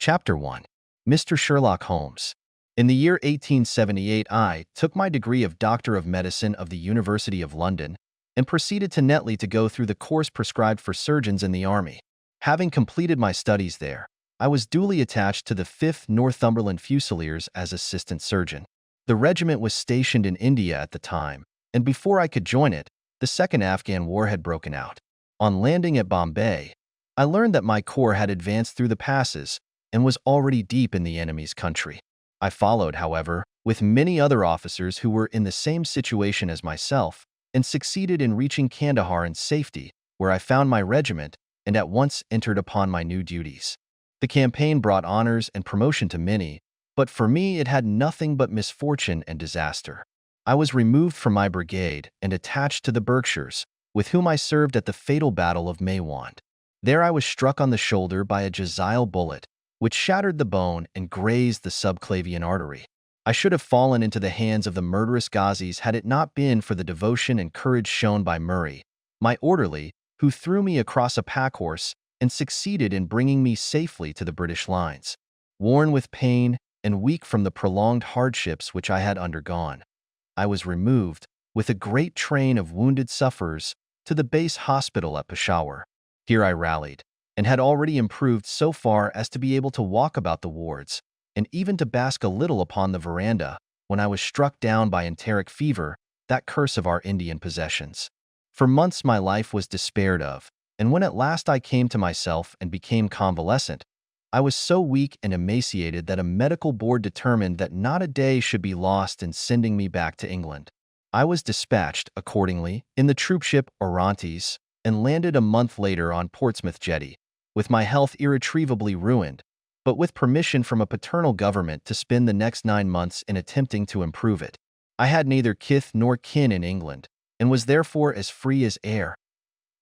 Chapter 1. Mr. Sherlock Holmes. In the year 1878, I took my degree of Doctor of Medicine of the University of London and proceeded to Netley to go through the course prescribed for surgeons in the Army. Having completed my studies there, I was duly attached to the 5th Northumberland Fusiliers as assistant surgeon. The regiment was stationed in India at the time, and before I could join it, the Second Afghan War had broken out. On landing at Bombay, I learned that my corps had advanced through the passes and was already deep in the enemy's country. I followed, however, with many other officers who were in the same situation as myself, and succeeded in reaching Kandahar in safety, where I found my regiment and at once entered upon my new duties. The campaign brought honors and promotion to many, but for me it had nothing but misfortune and disaster. I was removed from my brigade and attached to the Berkshires, with whom I served at the fatal Battle of Maiwand. There I was struck on the shoulder by a Jezile bullet, which shattered the bone and grazed the subclavian artery. I should have fallen into the hands of the murderous Ghazis had it not been for the devotion and courage shown by Murray, my orderly, who threw me across a packhorse and succeeded in bringing me safely to the British lines. Worn with pain and weak from the prolonged hardships which I had undergone, I was removed, with a great train of wounded sufferers, to the base hospital at Peshawar. Here I rallied, and had already improved so far as to be able to walk about the wards, and even to bask a little upon the veranda, when I was struck down by enteric fever, that curse of our Indian possessions. For months my life was despaired of, and when at last I came to myself and became convalescent, I was so weak and emaciated that a medical board determined that not a day should be lost in sending me back to England. I was dispatched, accordingly, in the troopship Orontes, and landed a month later on Portsmouth jetty, with my health irretrievably ruined, but with permission from a paternal government to spend the next 9 months in attempting to improve it. I had neither kith nor kin in England, and was therefore as free as air,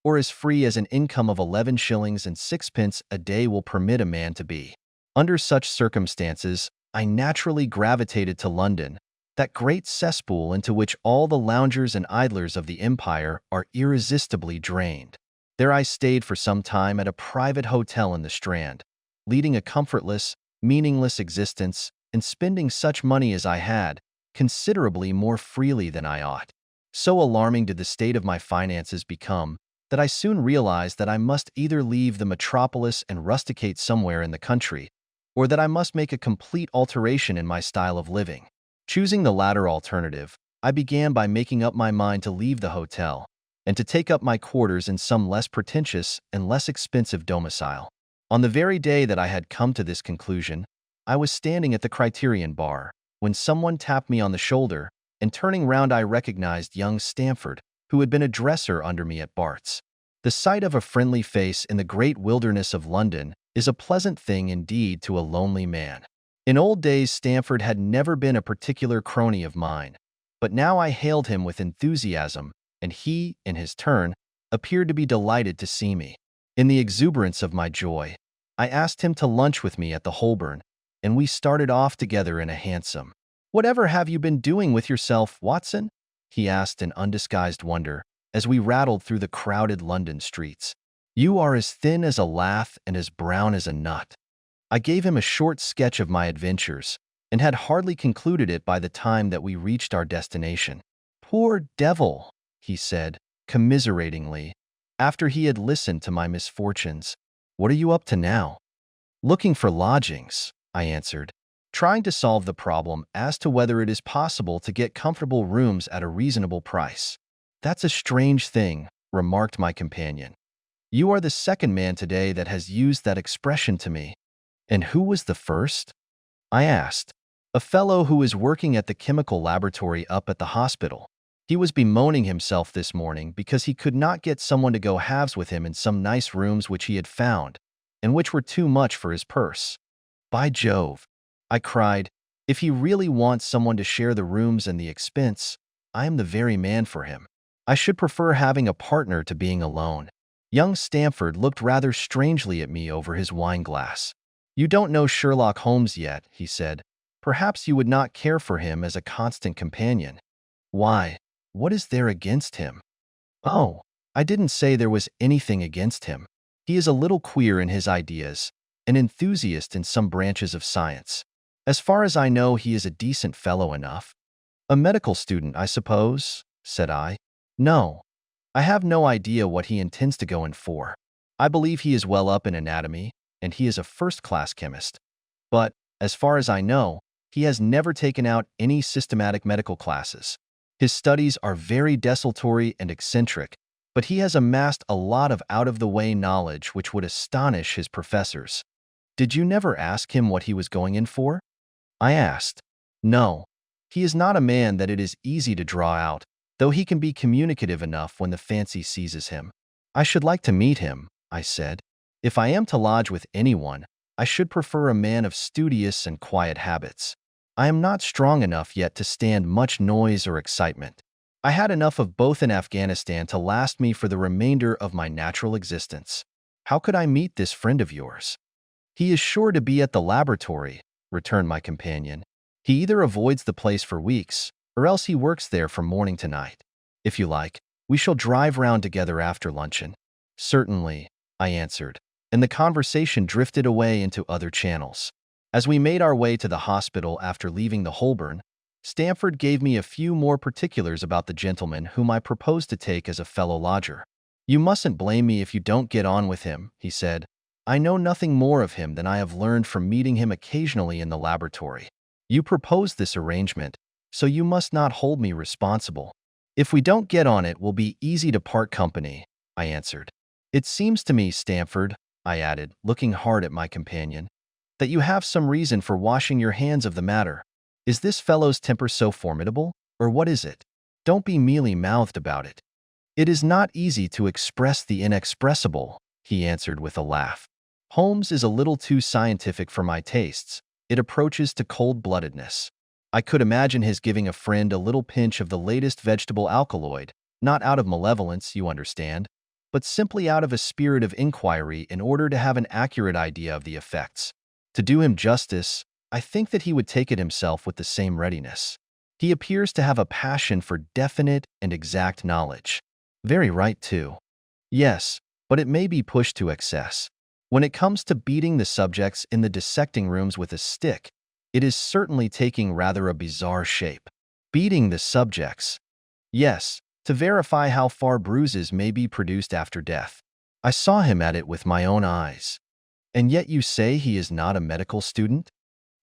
or as free as an income of 11 shillings and 6 a day will permit a man to be. Under such circumstances, I naturally gravitated to London, that great cesspool into which all the loungers and idlers of the empire are irresistibly drained. There I stayed for some time at a private hotel in the Strand, leading a comfortless, meaningless existence and spending such money as I had, considerably more freely than I ought. So alarming did the state of my finances become that I soon realized that I must either leave the metropolis and rusticate somewhere in the country, or that I must make a complete alteration in my style of living. Choosing the latter alternative, I began by making up my mind to leave the hotel and to take up my quarters in some less pretentious and less expensive domicile. On the very day that I had come to this conclusion, I was standing at the Criterion bar, when someone tapped me on the shoulder, and turning round I recognized young Stamford, who had been a dresser under me at Bart's. The sight of a friendly face in the great wilderness of London is a pleasant thing indeed to a lonely man. In old days Stamford had never been a particular crony of mine, but now I hailed him with enthusiasm, and he, in his turn, appeared to be delighted to see me. In the exuberance of my joy, I asked him to lunch with me at the Holborn, and we started off together in a hansom. "Whatever have you been doing with yourself, Watson?" he asked in undisguised wonder, as we rattled through the crowded London streets. "You are as thin as a lath and as brown as a nut." I gave him a short sketch of my adventures, and had hardly concluded it by the time that we reached our destination. "Poor devil," he said, commiseratingly, after he had listened to my misfortunes. "What are you up to now?" "Looking for lodgings," I answered, trying to solve the problem as to whether it is possible to get comfortable rooms at a reasonable price. "That's a strange thing," remarked my companion. "You are the second man today that has used that expression to me." "And who was the first?" I asked. "A fellow who is working at the chemical laboratory up at the hospital. He was bemoaning himself this morning because he could not get someone to go halves with him in some nice rooms which he had found, and which were too much for his purse." "By Jove," I cried, "if he really wants someone to share the rooms and the expense, I am the very man for him. I should prefer having a partner to being alone." Young Stamford looked rather strangely at me over his wine-glass. "You don't know Sherlock Holmes yet," he said. "Perhaps you would not care for him as a constant companion." "Why, what is there against him?" "Oh, I didn't say there was anything against him. He is a little queer in his ideas, an enthusiast in some branches of science. As far as I know, he is a decent fellow enough. A medical student, I suppose, said I. No, I have no idea what he intends to go in for. I believe he is well up in anatomy, and he is a first-class chemist. But, as far as I know, he has never taken out any systematic medical classes. His studies are very desultory and eccentric, but he has amassed a lot of out-of-the-way knowledge which would astonish his professors. Did you never ask him what he was going in for? I asked. No, he is not a man that it is easy to draw out, though he can be communicative enough when the fancy seizes him. I should like to meet him, I said. If I am to lodge with anyone, I should prefer a man of studious and quiet habits. I am not strong enough yet to stand much noise or excitement. I had enough of both in Afghanistan to last me for the remainder of my natural existence. How could I meet this friend of yours? He is sure to be at the laboratory, returned my companion. He either avoids the place for weeks, or else he works there from morning to night. If you like, we shall drive round together after luncheon. Certainly, I answered, and the conversation drifted away into other channels. As we made our way to the hospital after leaving the Holborn, Stamford gave me a few more particulars about the gentleman whom I proposed to take as a fellow lodger. You mustn't blame me if you don't get on with him, he said. I know nothing more of him than I have learned from meeting him occasionally in the laboratory. You proposed this arrangement, so you must not hold me responsible. If we don't get on, it will be easy to part company, I answered. It seems to me, Stamford, I added, looking hard at my companion, that you have some reason for washing your hands of the matter. Is this fellow's temper so formidable, or what is it? Don't be mealy-mouthed about it. It is not easy to express the inexpressible, he answered with a laugh. Holmes is a little too scientific for my tastes. It approaches to cold-bloodedness. I could imagine his giving a friend a little pinch of the latest vegetable alkaloid, not out of malevolence, you understand, but simply out of a spirit of inquiry in order to have an accurate idea of the effects. To do him justice, I think that he would take it himself with the same readiness. He appears to have a passion for definite and exact knowledge. Very right, too. Yes, but it may be pushed to excess. When it comes to beating the subjects in the dissecting rooms with a stick, it is certainly taking rather a bizarre shape. Beating the subjects. Yes, to verify how far bruises may be produced after death. I saw him at it with my own eyes. And yet you say he is not a medical student?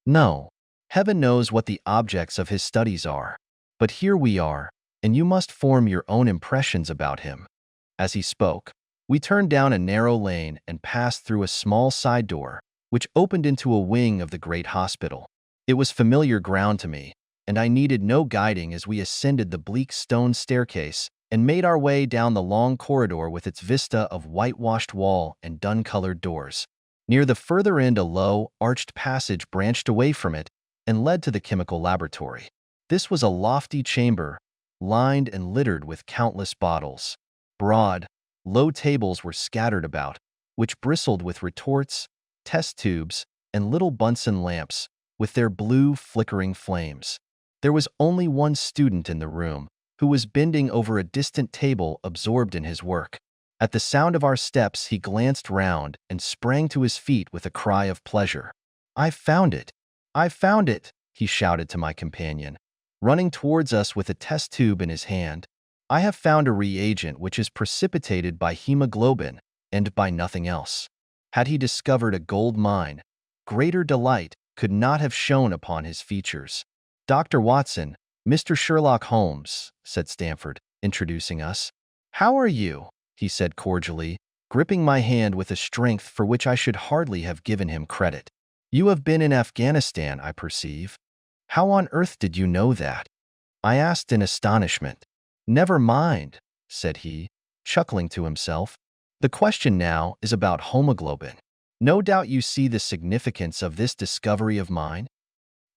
No. Heaven knows what the objects of his studies are. But here we are, and you must form your own impressions about him. As he spoke, we turned down a narrow lane and passed through a small side door, which opened into a wing of the great hospital. It was familiar ground to me, and I needed no guiding as we ascended the bleak stone staircase and made our way down the long corridor with its vista of whitewashed wall and dun-colored doors. Near the further end, a low, arched passage branched away from it and led to the chemical laboratory. This was a lofty chamber, lined and littered with countless bottles. Broad, low tables were scattered about, which bristled with retorts, test tubes, and little Bunsen lamps, with their blue, flickering flames. There was only one student in the room, who was bending over a distant table absorbed in his work. At the sound of our steps, he glanced round and sprang to his feet with a cry of pleasure. "I've found it! I've found it!" he shouted to my companion, running towards us with a test tube in his hand. "I have found a reagent which is precipitated by hemoglobin and by nothing else." Had he discovered a gold mine, greater delight could not have shone upon his features. "Dr. Watson, Mr. Sherlock Holmes," said Stamford, introducing us. "How are you?" he said cordially, gripping my hand with a strength for which I should hardly have given him credit. "You have been in Afghanistan, I perceive. How on earth did you know that?" I asked in astonishment. "Never mind," said he, chuckling to himself. "The question now is about hemoglobin. No doubt you see the significance of this discovery of mine?"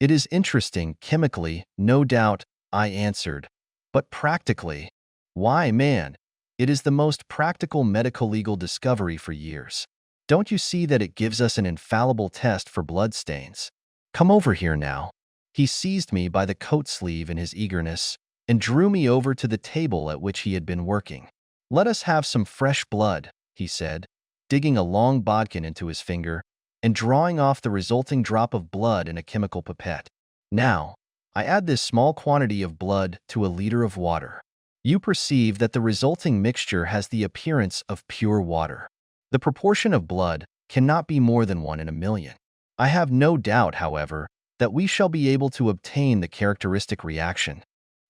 "It is interesting chemically, no doubt," I answered. "But practically? Why, man, it is the most practical medico-legal discovery for years. Don't you see that it gives us an infallible test for blood stains? Come over here now." He seized me by the coat sleeve in his eagerness and drew me over to the table at which he had been working. "Let us have some fresh blood," he said, digging a long bodkin into his finger. and drawing off the resulting drop of blood in a chemical pipette. Now, I add this small quantity of blood to a liter of water. You perceive that the resulting mixture has the appearance of pure water. The proportion of blood cannot be more than 1 in a million. I have no doubt, however, that we shall be able to obtain the characteristic reaction.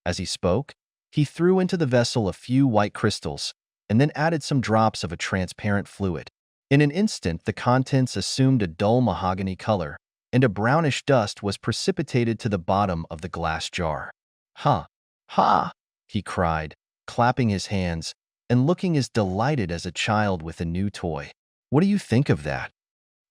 As he spoke, he threw into the vessel a few white crystals and then added some drops of a transparent fluid. In an instant, the contents assumed a dull mahogany color, and a brownish dust was precipitated to the bottom of the glass jar. "Ha! Ha!" he cried, clapping his hands and looking as delighted as a child with a new toy. "What do you think of that?"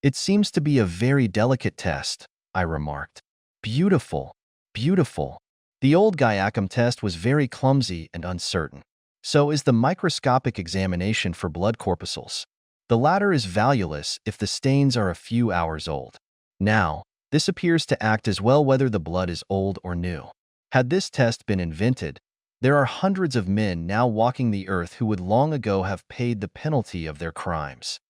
"It seems to be a very delicate test," I remarked. "Beautiful, beautiful." The old Guiacum test was very clumsy and uncertain. So is the microscopic examination for blood corpuscles. The latter is valueless if the stains are a few hours old. Now, this appears to act as well whether the blood is old or new. Had this test been invented, there are hundreds of men now walking the earth who would long ago have paid the penalty of their crimes.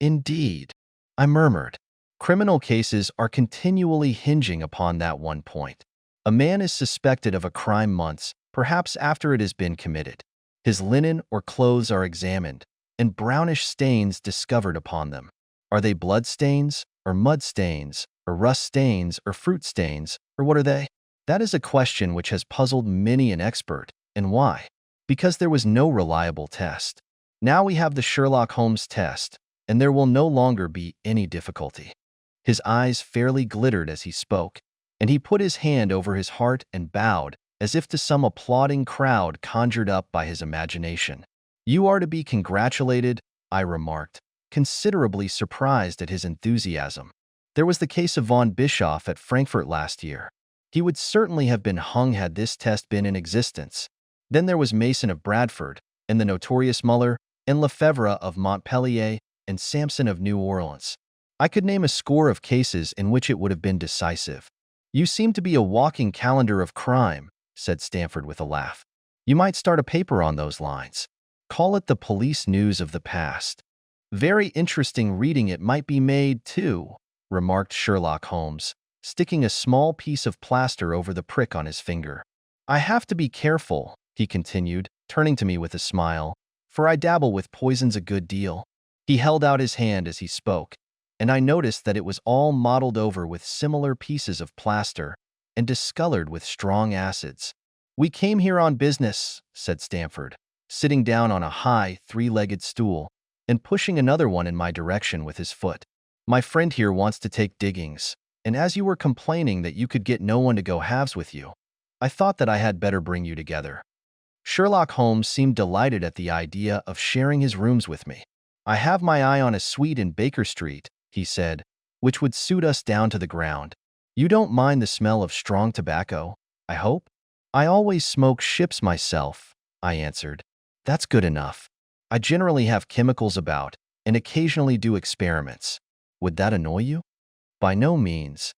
"Indeed," I murmured. "Criminal cases are continually hinging upon that one point. A man is suspected of a crime months, perhaps after it has been committed. His linen or clothes are examined, and brownish stains discovered upon them. Are they blood stains, or mud stains, or rust stains, or fruit stains, or what are they? That is a question which has puzzled many an expert. And why? Because there was no reliable test. Now we have the Sherlock Holmes test, and there will no longer be any difficulty." His eyes fairly glittered as he spoke, and he put his hand over his heart and bowed, as if to some applauding crowd conjured up by his imagination. "You are to be congratulated," I remarked, considerably surprised at his enthusiasm. "There was the case of von Bischoff at Frankfurt last year. He would certainly have been hung had this test been in existence. Then there was Mason of Bradford, and the notorious Muller, and Lefebvre of Montpellier, and Sampson of New Orleans. I could name a score of cases in which it would have been decisive." "You seem to be a walking calendar of crime," said Stamford with a laugh. "You might start a paper on those lines. Call it the Police News of the Past." "Very interesting reading it might be made, too," remarked Sherlock Holmes, sticking a small piece of plaster over the prick on his finger. "I have to be careful," he continued, turning to me with a smile, "for I dabble with poisons a good deal." He held out his hand as he spoke, and I noticed that it was all mottled over with similar pieces of plaster and discolored with strong acids. "We came here on business," said Stamford, sitting down on a high, three-legged stool and pushing another one in my direction with his foot. "My friend here wants to take diggings, and as you were complaining that you could get no one to go halves with you, I thought that I had better bring you together." Sherlock Holmes seemed delighted at the idea of sharing his rooms with me. "I have my eye on a suite in Baker Street," he said, "which would suit us down to the ground. You don't mind the smell of strong tobacco, I hope?" "I always smoke ships myself," I answered. "That's good enough. I generally have chemicals about and occasionally do experiments. Would that annoy you?" "By no means.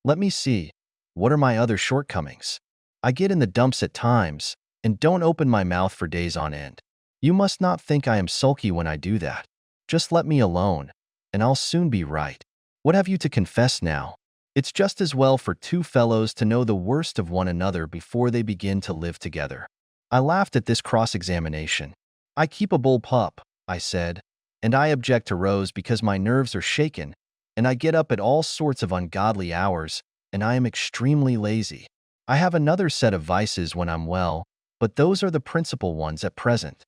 Let me see. What are my other shortcomings? I get in the dumps at times and don't open my mouth for days on end. You must not think I am sulky when I do that. Just let me alone, and I'll soon be right. What have you to confess now? It's just as well for two fellows to know the worst of one another before they begin to live together." I laughed at this cross-examination. "I keep a bull pup," I said, "and I object to Rose because my nerves are shaken, and I get up at all sorts of ungodly hours, and I am extremely lazy. I have another set of vices when I'm well, but those are the principal ones at present."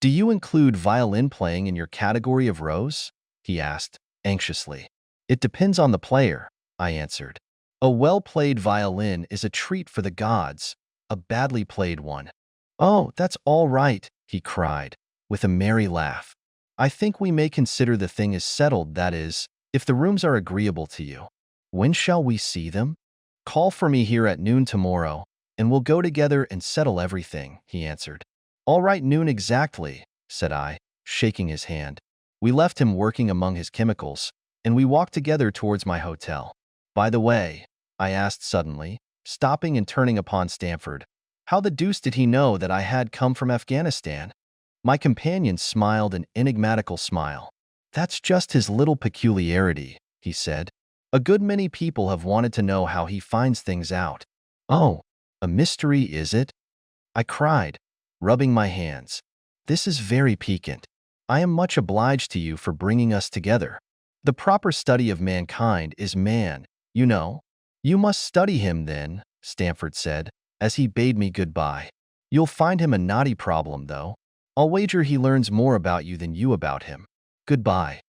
"Do you include violin playing in your category of Rose?" he asked, anxiously. "It depends on the player," I answered. "A well-played violin is a treat for the gods, a badly played one." "Oh, that's all right," he cried, with a merry laugh. "I think we may consider the thing as settled, that is, if the rooms are agreeable to you. When shall we see them?" "Call for me here at noon tomorrow, and we'll go together and settle everything," he answered. "All right, noon exactly," said I, shaking his hand. We left him working among his chemicals, and we walked together towards my hotel. "By the way," I asked suddenly, stopping and turning upon Stamford, "how the deuce did he know that I had come from Afghanistan?" My companion smiled an enigmatical smile. "That's just his little peculiarity," he said. A good many people have wanted to know how he finds things out. Oh, a mystery, is it? I cried, rubbing my hands. This is very piquant. I am much obliged to you for bringing us together. The proper study of mankind is man, you know. You must study him then, Stamford said, as he bade me goodbye. You'll find him a knotty problem, though. I'll wager he learns more about you than you about him. Goodbye.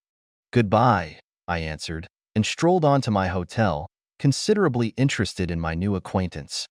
Goodbye, I answered, and strolled on to my hotel, considerably interested in my new acquaintance.